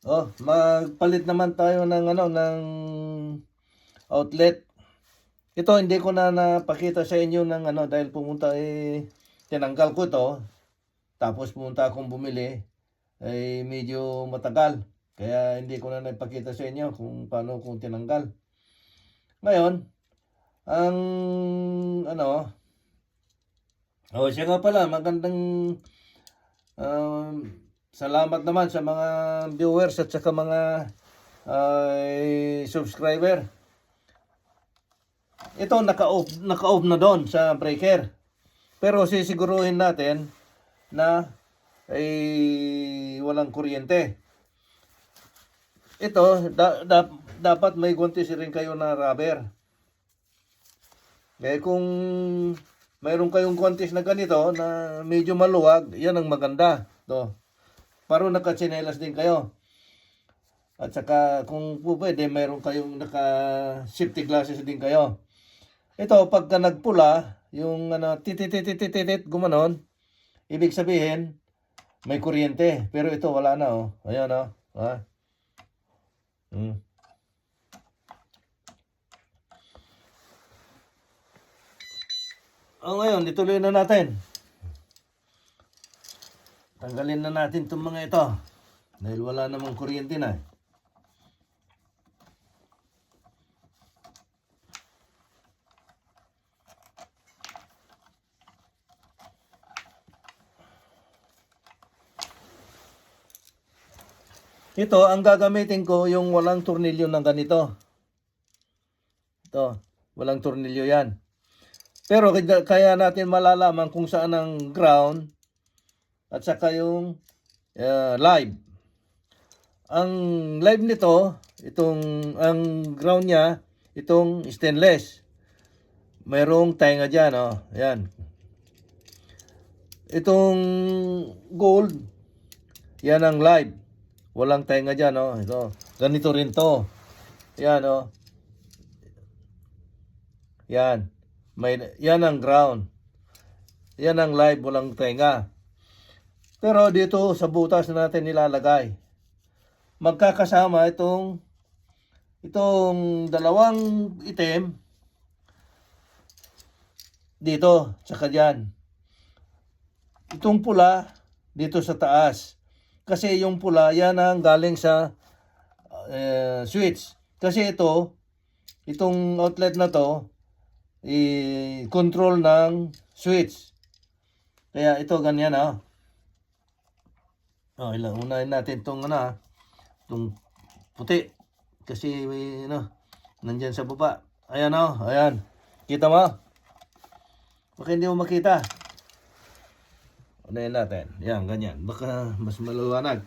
Oh, magpalit naman tayo ng outlet. Ito hindi ko na napakita sa inyo ng dahil pumunta tinanggal ko ito. Tapos pumunta akong bumili ay medyo matagal. Kaya hindi ko na napakita sa inyo kung paano kung tinanggal. Ngayon, ang siya nga pala, magandang salamat naman sa mga viewers at saka mga subscriber. Ito naka-off na doon sa breaker. Pero sisiguruhin natin na walang kuryente. Ito dapat may guntis rin kayo na rubber. Kung mayroon kayong guntis na ganito na medyo maluwag, yan ang maganda. To. Para nakatsinelas din kayo. At saka kung pwede, mayroon kayong naka-safety glasses din kayo. Ito, pagka nagpula, yung titititititit, gumanon, ibig sabihin, may kuryente. Pero ito, wala na, oh. Ayan, oh. Ha? Ngayon, ituloy na natin. Tanggalin na natin itong mga ito. Dahil wala namang kuryente na. Ito, ang gagamitin ko yung walang tornilyo ng ganito. Ito, walang tornilyo yan. Pero kaya natin malalaman kung saan ang ground at saka yung live. Ang live nito, ang ground niya, itong stainless. Mayroong tenga dyan, oh. Ayan. Itong gold, yan ang live. Walang tenga dyan, oh. Ito. Ganito rin to. Yan, oh. Yan. Yan ang ground. Yan ang live, walang tenga. Pero dito sa butas natin nilalagay. Magkakasama itong dalawang itim dito, tsaka dyan. Itong pula dito sa taas. Kasi yung pula, yan ang galing sa switch. Kasi itong outlet na to, control ng switch. Kaya ito ganyan, oh. Unahin natin itong puti. Kasi nandyan sa baba. Ayan, oh, ayan. Kita mo? Baka hindi mo makita. Unahin natin. Yan, ganyan. Baka mas maluwanag.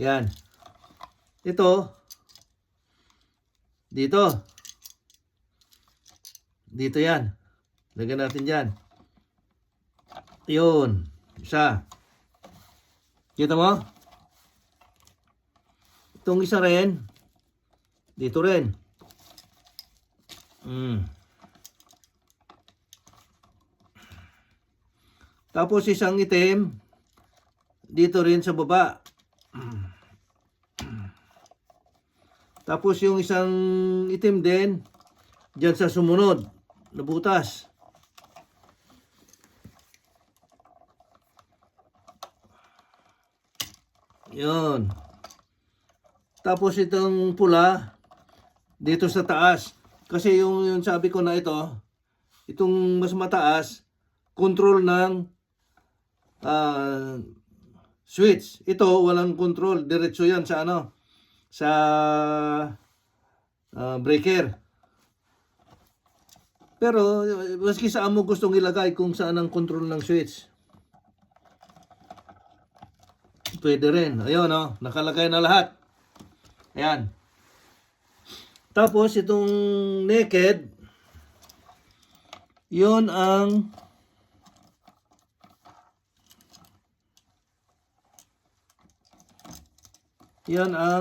Yan. Ito. Dito. Dito yan. Lagyan natin dyan. Yun. Isa. Kita mo? Itong isa rin. Dito rin. Tapos isang itim dito rin sa baba. Tapos yung isang itim din dyan sa sumunod na butas. Yun. Tapos itong pula dito sa taas. Kasi yung sabi ko na itong mas mataas, control ng switch. Ito walang control, diretso yan sa sa breaker. Pero maski saan mo gustong ilagay kung saan ang control ng switch, pwede rin. Ayun, oh, nakalagay na lahat. Ayan. Tapos itong naked, yun ang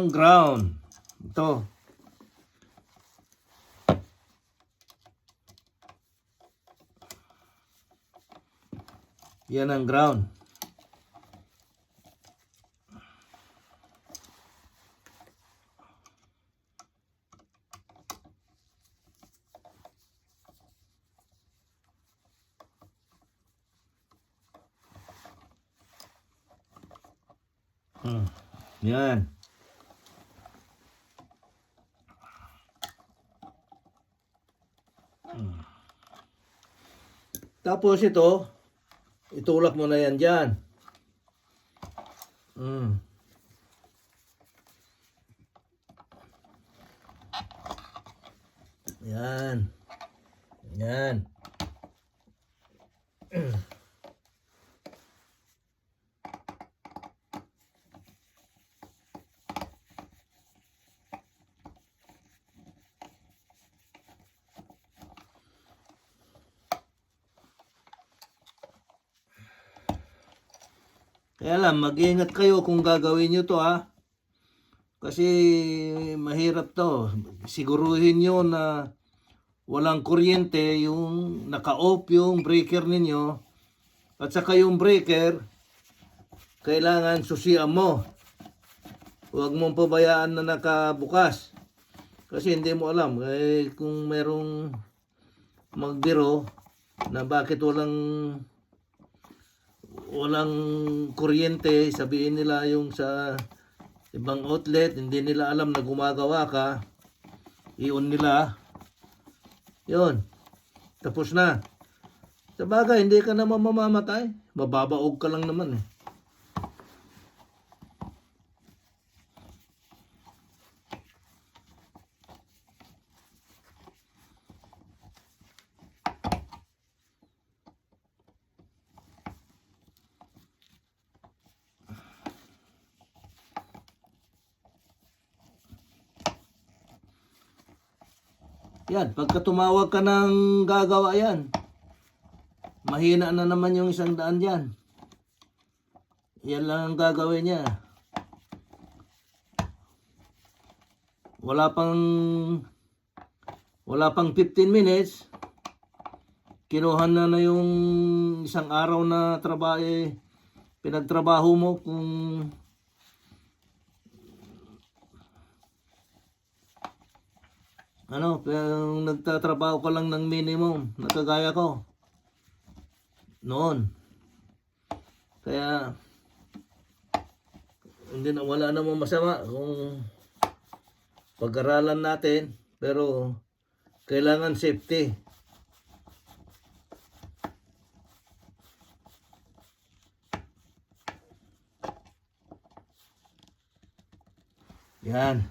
ground. Ito. Yan ang ground. Yan. Tapos ito, itulak mo na yan dyan. Yan. Yan. Kaya lang, mag-ingat kayo kung gagawin nyo to ha. Kasi mahirap to. Siguruhin nyo na walang kuryente, yung naka-off yung breaker ninyo. At saka yung breaker, kailangan susian mo. Huwag mong pabayaan na nakabukas. Kasi hindi mo alam kung merong magbiro na bakit walang kuryente, sabihin nila yung sa ibang outlet, hindi nila alam na gumagawa ka, i-on nila, yun, tapos na. Sa bagay, hindi ka naman mamamatay, mababaog ka lang naman eh. Yan, pagka tumawag ka ng gagawa yan, mahina na naman yung 100 dyan. Yan lang ang gagawin niya. Wala pang 15 minutes, kinuha na yung isang araw na trabaho, pinagtrabaho mo kung nagtatrabaho ka lang ng minimum, nakagaya ko noon. Kaya wala namang masama kung pag-aralan natin, pero kailangan safety. Yan.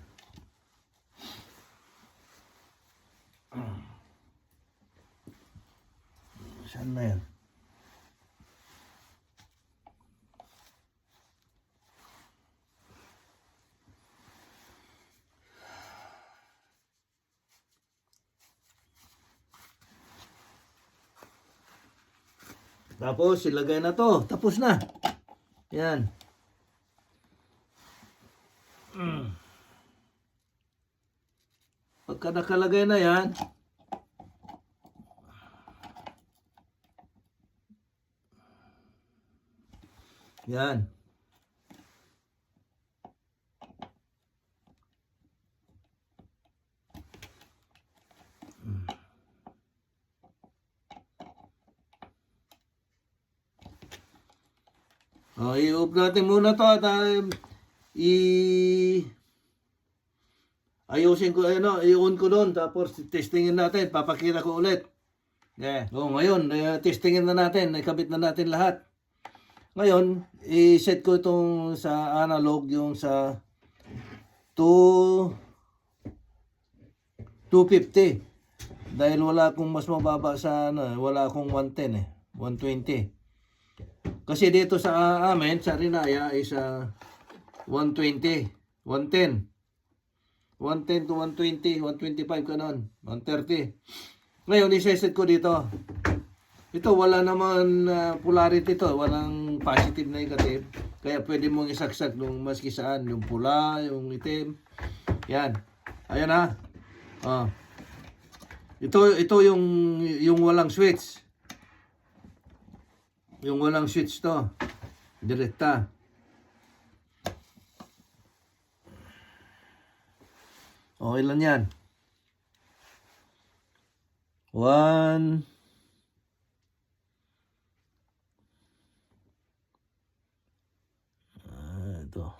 Saan na yan? Tapos ilagay na to. Tapos na. Yan. Pagka nakalagay na yan, yan. I-off natin muna to at ayusin ko, i-on ko doon, tapos testingin natin, papakita ko ulit. Yeah. So, ngayon, testingin na natin, ikabit na natin lahat. Ngayon, i-set ko itong sa analog, yung sa 250. Dahil wala akong mas mababa sa wala akong 110 120. Kasi dito sa amin, sa Rinaya is 120, 110. 110 to 120, 125 ka nun, 130. Ngayon, iseset ko dito. Ito, wala naman polarity to, walang positive, negative. Kaya pwede mong isaksak nung maski saan, yung pula, yung itim. Yan. Ayan na. Ito yung walang switch. Yung walang switch to. Direkta. Okay lang yan. 1. Ito.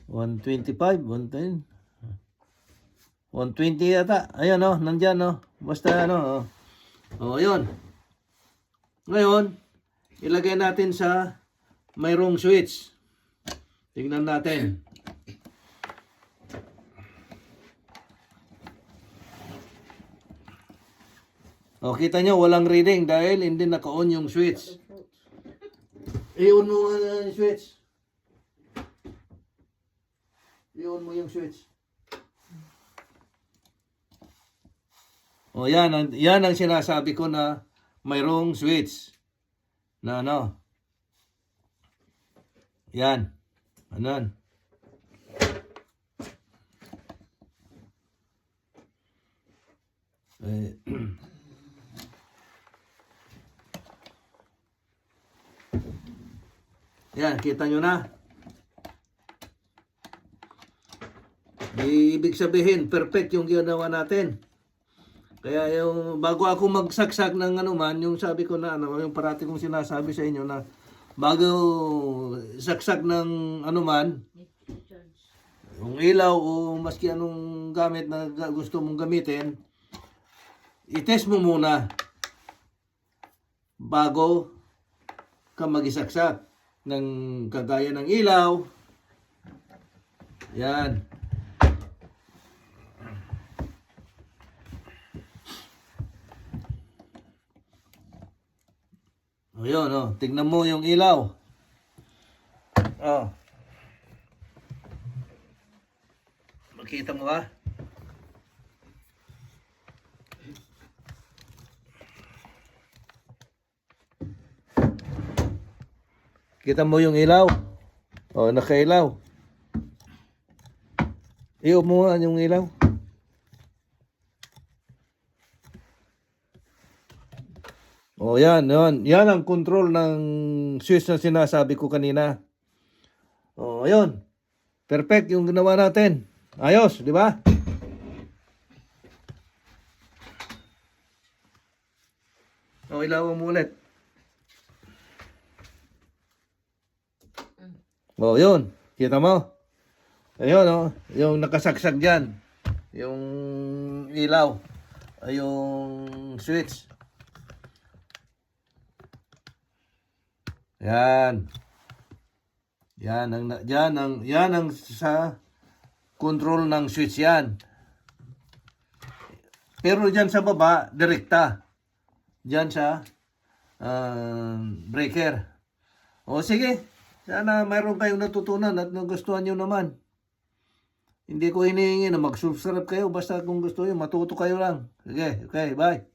125, 110. 120 yata. Ayan oh, nandyan oh. Basta ano oh. Oh, yun. Ngayon, ilagay natin sa mayroong switch. Tingnan natin. O, kita nyo, walang reading dahil hindi naka-on yung switch. I-on mo yung switch. I-on mo yung switch. O, yan ang sinasabi ko na mayroong switch. Na ano. Yan. Anan. Yan, kita nyo na. Ibig sabihin, perfect yung ginawa natin. Kaya yung, bago ako magsaksak ng ano man, yung sabi ko na, ano, yung parati kong sinasabi sa inyo na, bago saksak ng ano man, yung ilaw o maski anong gamit na gusto mong gamitin, i-test mo muna bago ka mag-isaksak ng kagaya ng ilaw. Yan. O yun, oh. Tignan mo yung ilaw. Oh. Makita mo ba? Kita mo yung ilaw? O, nakailaw. Iyo mo nga yung ilaw. O, yan. Yan ang control ng switch na sinasabi ko kanina. O, yun. Perfect yung ginawa natin. Ayos, di ba? O, ilawan mo ulit. O, yun. Kita mo? Ayun, oh. Yung nakasaksak dyan. Yung ilaw. Yung switch. Yan. Yan ang sa control ng switch yan. Pero dyan sa baba, direkta. Dyan sa breaker. O sige. Sana mayroon kayong natutunan at nagustuhan nyo naman. Hindi ko hinihingi na mag-subscribe kayo. Basta kung gusto nyo, matuto kayo lang. Sige, okay, bye.